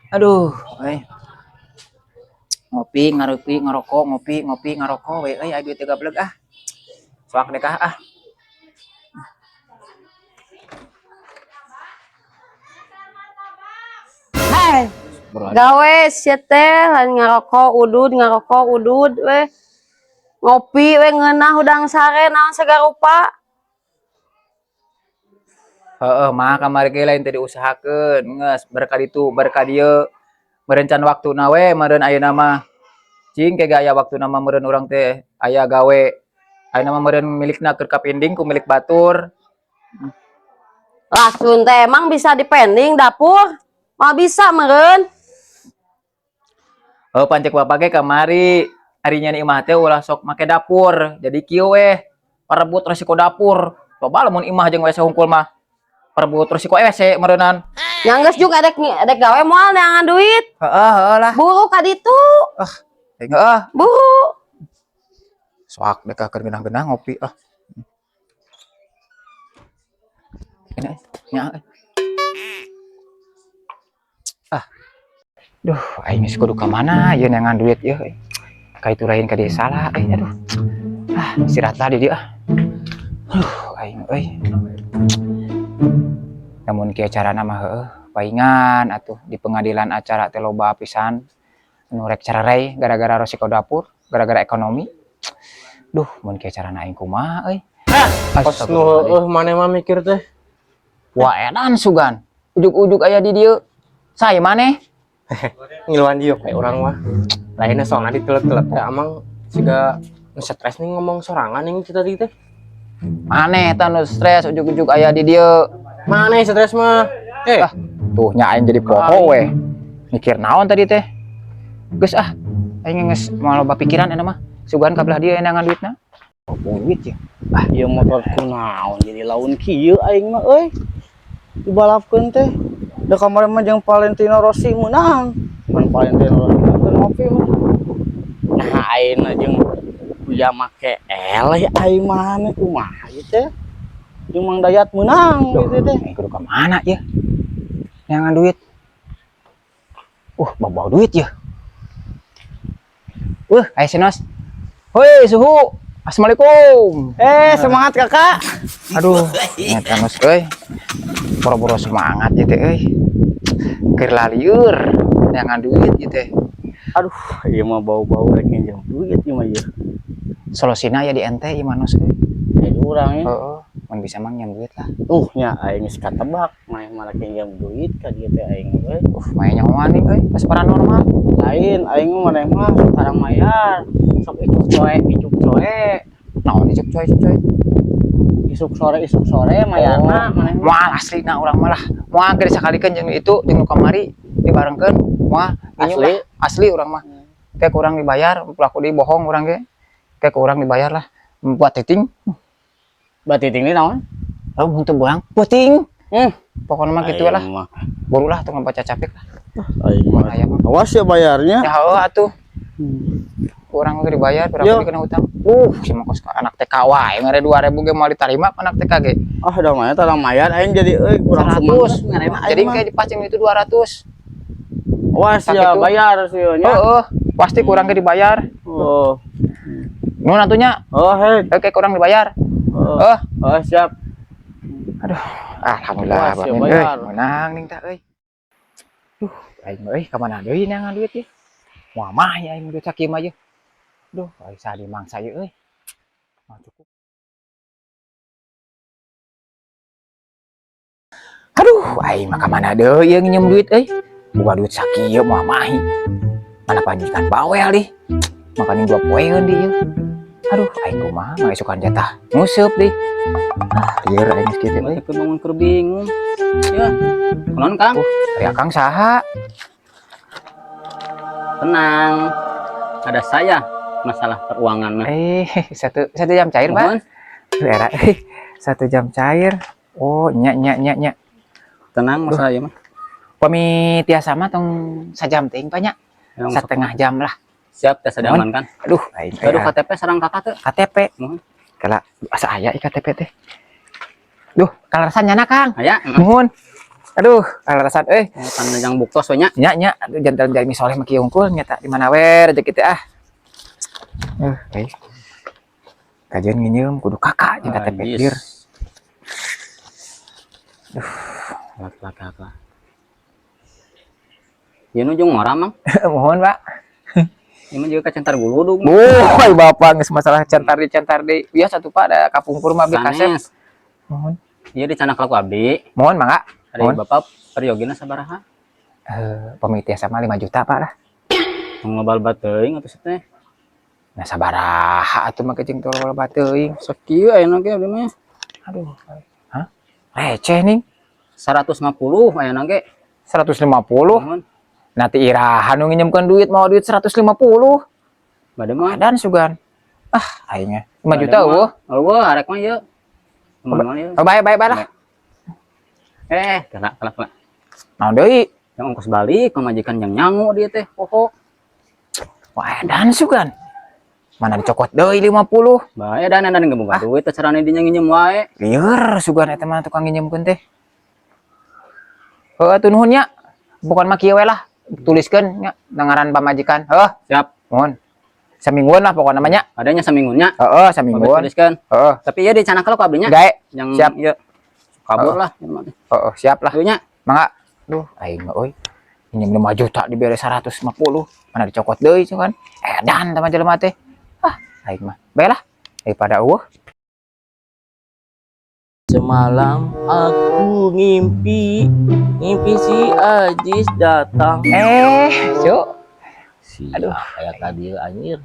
Aduh, ngopi ngarupi ngerokok ngopi ngopi ngerokok we aya duit 30 ah. Soak deh ah. Hai, gawe siete lain ngarokok udud we ngopi we ngeunah udang sare naon sagarupa. Heeh, mah kamari ge lain teh diusahakeun geus berkah ditu berkah dieu merencan waktuna we meureun ayeuna mah. Cing ke aya waktuna mah meureun urang teh aya gawe. Ayeuna mah meureun milikna keur kapending ku milik batur. Lasun teh emang bisa dipending dapur? Mau bisa meureun. Pancek bapak ge kamari harinya nih imah teh ulah sok make dapur. Jadi kieu we parebut resiko dapur. Coba lamun imah jeung WC hungkul mah parebut resiko WC meureunan. Nyanggeus juga adek gawe moal neangan duit. Heeh lah. Buru ka ditu. Ah, heeh. Buru. Soak deka keur geunah-geunah ngopi ah. Ini nya. Ah. Duh, aing geus kudu ka mana ieu neangan duit ieu. Ka itu lain ka desa lah aduh. Ah, istirahat lah di dieu ah. Aing euy. Namun kieu carana mah heueuh, paingan atuh di pengadilan acara teh loba pisan nu rek cerai gara-gara resiko dapur, gara-gara ekonomi. Duh, mun kieu carana aing kumaha euy. Pas nu heueuh maneh mah mikir teh. Wah, edan sugan. Ujug-ujug aya di dieu. Sae maneh? Ngiluan dieu kayak urang mah. Lainnya soalnya ditelet-telet teh amang siga stres nih ngomong sorangan nih kita tadi teh. Maneh eta nu stres ujug-ujug aya di dieu. Maneh stres mah? Tuh nya aing jadi poho we. Mikir naon tadi teh? Geus ah, aing geus moal loba pikiran eta mah. Sugan ka belah dieu enangan duitna. Oh, duit ya. Ah, ieu motor kunaon jadi laun kieu aing mah euy. Dibalapkeun teh. Da kamari mah jeung Valentino Rossi menang. Pan Valentino Rossi keur ngopi mah. Nah, ayeuna jeung kuya make eleh aing mah kumaha ieu teh. Jeung Mang Dayat menang gitu teh. Aing kudu ka mana ya? Enangan duit. Bawa duit ya. Aya Sinos. Hoi, suhu. Assalamualaikum. Semangat kakak. Aduh, nyata Nos euy. Boro-boro semangat ya teh euy. Keur lalieur neangan duit ieu teh. Aduh, ieu mah bau-bau rek nginjem duit ieu mah ieu. Solusina ya di ente ieu mah Nos euy. Jadi urang ya. Heeh, mun bisa mang nyam duit lah. Nya aing geus katebak, mah rek nginjem duit ka dieu teh aing euy. Main nyahoan nih euy, pas paranormal. Lain aing maneh mah sekarang mayar. Sok icuk coe. Naon icuk coy. Isuk sore mayarna maneh mah. Moal aslina urang mah lah. Moal geus sakalikeun jeung itu jeung nu kamari dibarengkeun. Moal asli urang mah. Kayak kurang dibayar, pelaku dibohong urang ge. Kayak kurang dibayar lah. Buat titing. Buat titing ini naon? Lalu untuk buang puting. Pokoknya mah gitu lah. Baru lah tuh ngebaca capek lah. Awas ya bayarnya. Ya halo atuh. Kurang udah dibayar berapa dikena utang. Si mangkos ka anak TK wae mere 2000 ge mau ditarima anak TK ge. Ah udah mah tolong mayar aing jadi kurang 100 ngarema jadi kayak dipacing itu 200. Awas ya bayar sih nya. Pasti kurang ge dibayar. Nun atunya. Kayak kurang dibayar. Siap. Aduh, alhamdulillah bamin euy. Menang ning tah euy. Aing euy ka mana deui neangan duit ye? Moal mah ya aing duit sakieu mah ye. Duh, bisa dimangsa ye euy. Mah cukup. Aduh, aing mah ka mana deui ye nginjem duit euy. Boga duit sakieu moal mahi. Mana panjikan bawel di. Makanya gua poeun di ieu. Aduh, aing kumaha ngasukan jatah nguseup deui. Lieur aing geus kitu euy. Keur bingung. Ya. Kunaon Kang? Ya Kang saha? Tenang. Ada saya masalah keuangan. Satu jam cair, Pak. Era 1 jam cair. Oh, nya. Tenang masalah ieu mah. Pami tiasa mah tong sajam teuing Pak nya. 1/2 jam lah. Siap tes aman kan? Aduh, aing KTP sareng kakak teh. KTP. Kala asa aya KTP teh. Duh, kalarasan nyana Kang. Aya. Nuhun. Aduh, alasan Kan yang buktos we nya. nya aduh jantan jari soleh mah kieu hungkul nya tak di mana we rezeki teh ah. Kajian nginyeum kudu kakak jeung teh pikir. Lak. Ieu nu jeung ngora mang. Mohon, Pak. Ieu mah juga kacentar guludug. Boy, Bapak geus masalah cantar di biasa tuh Pak ada kapungkur mah beli kaset. Sanes. Mohon. Ieu dicanak laku abdi. Mohon, Mangga. Ari Mohon. Bapak periogina sabaraha? Pamit sama 5 juta, Pak lah. Ngobal teuing atuh teh. Nah, sabaraha atuh mah kecing tolol bateuing. Sakieu ayeuna ge abdi mah. Aduh. Hah? Receh nih. 150 ayeuna ge. 150. Mohon. Nanti irahan nu nginjemkeun duit mau duit 150. Bade mah. Dan sugan. Ah, aingnya 5 juta eueuh. Eueuh arek mah ieu. Teman ieu. Oh, bae lah. Kena. Naon deui? Yang ongkos balik pemajikan yang nyangu dia teh. Poho. Wah, dan sugan. Mana dicokot deui 50. Bae dan ngeboga duit teh carana dinya nginjem wae. Lieur sugan eta mah tukang nginjemkeun teh. Heuh atuh nuhun nya. Bukan mah kieu we lah. Tuliskeun nya ngaran pamajikan. Heuh, Siap. mohon. Samingguan lah pokoknya namanya. Adanya saminggunya. Heeh, samingguan. Tuliskan. Heeh. Tapi ya dicanak kalau ablinya. Gae. Yang Siap. Iya. Kabur lah. Heeh, siap lah. Tuhnya. Mangga. Duh, aing mah euy. Minjem 5 juta dibere 150. Mana dicokot deui kan. Edan tah jelema teh. Ah, aing mah. Bae lah. Daripada eueuh. Semalam aku ngimpi si Ajis datang. Cuk. Aduh, kayak tadi anjir.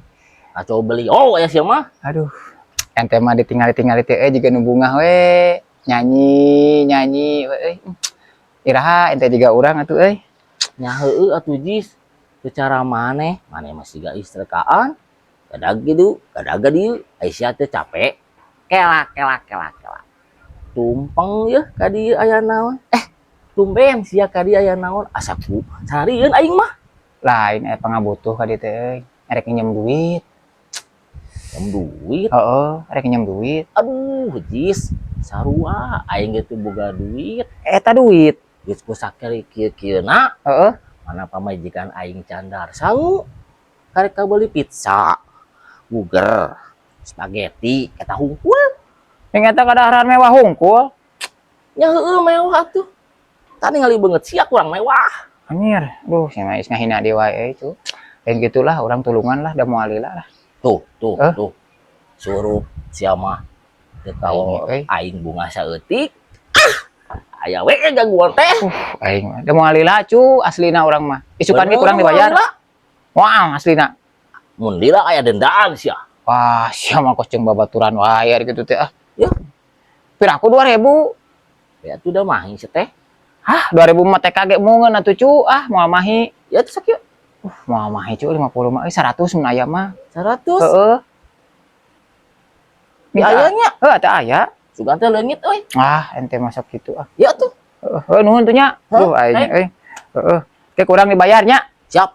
Atau beli. Oh, ya siapa? Aduh. Ente mah ditinggal teh juga nu bungah we. Nyanyi we. Iraha ente juga urang atuh euy. Nya heueuh atuh Jis. Secara maneh masih gak istrekaan. Kadag gitu, kadag dieu. Aisyah teh capek. Kelak. Tumpeng ya ka dieu aya naon. Tumben sia ka dieu aya naon. Asaku sarieun aing mah. Lain pangabutuh ka dieu teh euy. Arek nginjem duit. Jam duit. Heeh, arek nginjem duit. Aduh, Jis. Sarua aing gitu boga duit. Eta duit. Geus ku sakeureuk kieu-kieuna. Heeh. Mana pamajikan aing candar sangu. Karek beli pizza, burger, spaghetti, eta hungkul. Yang eta kadaharan mewah hungkul. Nya heueuh mewah tuh. Tadi ngali banget sia kurang mewah. Anjir, aduh, si Mais ngahina dia wae itu. Dan gitulah orang tulungan lah, da moalila lah. Tuh. Suruh siapa teu tahu aing bunga saeutik. Aya we gangguan teh. Aing da moalila cu, aslina urang mah. Isukan ge kurang dibayar. Wah, aslina. Mun lila aya dendaan sia. Wah, sia mah kos jeung babaturan wae gitu teh ah. Ya, Piraku 2000. ya tuh udah mahi teh. Hah, 2000 mah TKG mungeun atuh cu. Ah, moal mahi. Ya tuh sakieu. Moal mahi cu 50 mah 100 mun aya mah. 100. Heeh. Di ayanya. Heuh, teh aya. Sugan teh leungit euy. Ah, ente masak gitu ah. Ya tuh. Heuh, nuhun tuh nya. Duh, aing euy. Heeh. Ke kurang dibayarnya. Siap.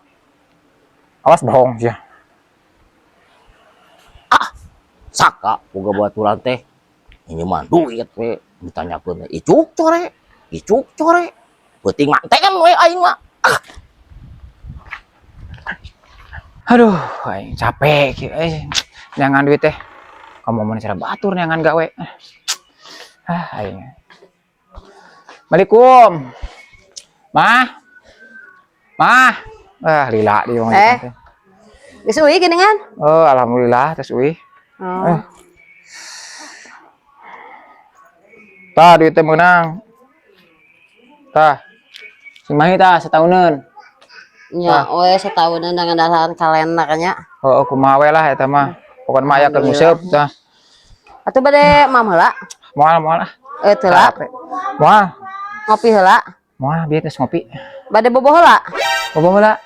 Awas bohong sia. Saka boga baturan teh. Ini mah duit we ditanyakeun icuk core. Penting mantengan we aing mah. Aduh, aing capek kieu jangan duit teh. Kamu mau cara batur jangan gawe. Aing. Assalamualaikum. Mah. Lila di rumah teh. Geus euy geuningan? Oh, alhamdulillah tes uih. Oh. Tah duit teh meunang. Tah. Si Mahi tah setahunan. Nya we setahunan dengan dasaran kalender nya. Oh, kumaha we lah eta mah. Pokona mah aya keur nguseup tah. Atuh bade mam heula. Moal ah. Teu heula. Moal. Ngopi heula. Moal bieu geus ngopi. Bade boboh heula. Bobo heula.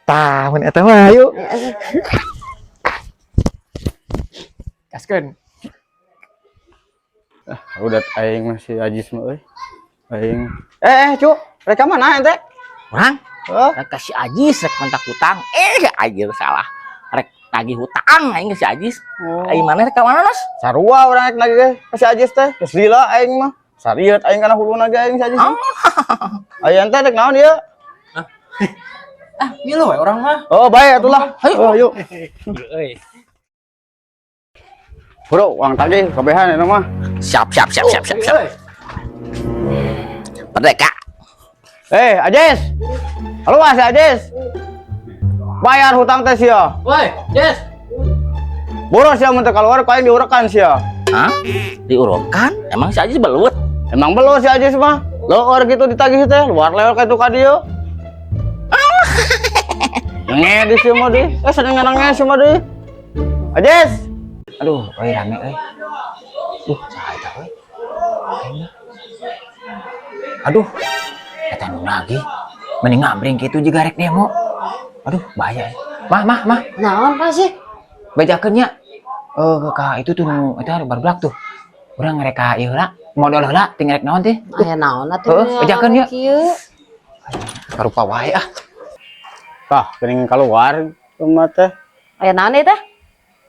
Tah, mun eta mah ayo. Kaskeun. Udah aing masih Ajis mah euy. Aing. Cuk. Rek mana ente? Urang Heuh. rek kasih Ajis rek kontak hutang. Anjir salah. Rek nagih hutang aing kasih Ajis. Aing mana rek ka mana, Mas? Sarua urang rek lagi ge. Masih Ajis teh. Geus lila aing mah. Sariet aing kana huluna ge aing saja. Aya ente dek naon ieu? Iya loh orang mah. Oh, bae atulah. Oh, yuk. Bro, uang tagih kabehan eta mah. Siap. Merdeka. Ajes. Halo Mas Ajes. Bayar hutang teh sia. Woi, Jess. Boros ya mun teu kaluar paling diurekan sia. Hah? Diurukan? Emang si Ajis belut? Emang belum si Ajes mah. Loor gitu ditagih teh, luar lewat ka itu ka dieu. Ngedis sih mah di. Seneng nangis sih mah di. Ajes. Aduh, euy rame euy. Saha eta euy? Aduh, eta nu lagi. Mending ngambring kitu juga rek demo. Aduh, bahaya. Mah. Naon Pak sih? Bajakeun nya. Ka itu tuh nu eta barudak tuh. Urang ngerek ka ieu heula, modal heula ting ngerek naon teh? Aya naon atuh? Bajakeun ya. Kieu. Karupa wae ah. Tah, geuning kaluar rumah teh. Aya naon ieu teh?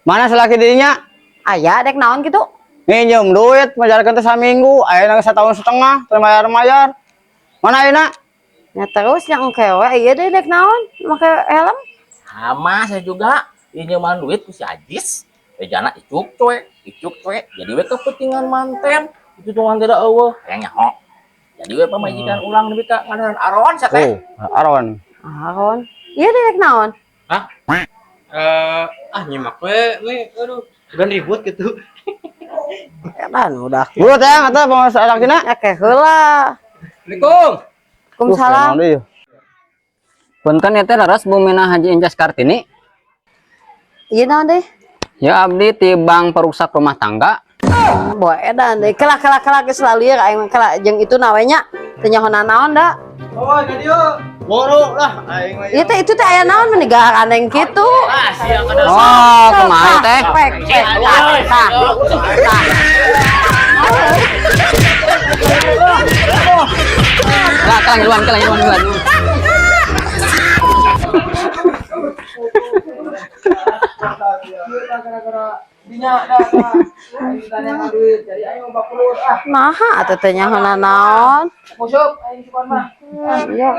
Mana selaki dirinya? Aya dek naon kitu? Nginjem duit, majalkeun teh saminggu, aya nang 1 tahun setengah, teu mayar. Mana ayeuna? Ya terus yang kewe ieu deh dek naon? Make helm. Sama saya juga. Pinjaman duit ku si Ajis. Jana icuk cuek. Jadi we kepentingan manten. Itu tuh tidak eueuh. Kayaknya ho. Jadi we pamajikan ulang nepi ka ngaran Aron sa teh. Aron. Aron. Ieu deh dek naon? Nyimak we aduh, udah ribut gitu. Kan udah. Buru teh eta mau salakina? Ake heula. Assalamualaikum. Waalaikumsalam. Punten ya teh laras Bumina Haji Injas Kartini. Ieu naon deh? Ya abdi ti Bank Perusak Rumah Tangga. Boe edan deh. Kelak geus selalu ya aing kelak jeung itu nawenya teu nyahonan naon da. Oh, jadi yuk. Boro lah aing mah. Ieu teh itu teh aya naon meninggal aneng kitu. Oh, kumaha teh? Pek. Lah kelanjuan. Naha atuh teh nyahonan naon? Musuh aing sukan mah. Iya.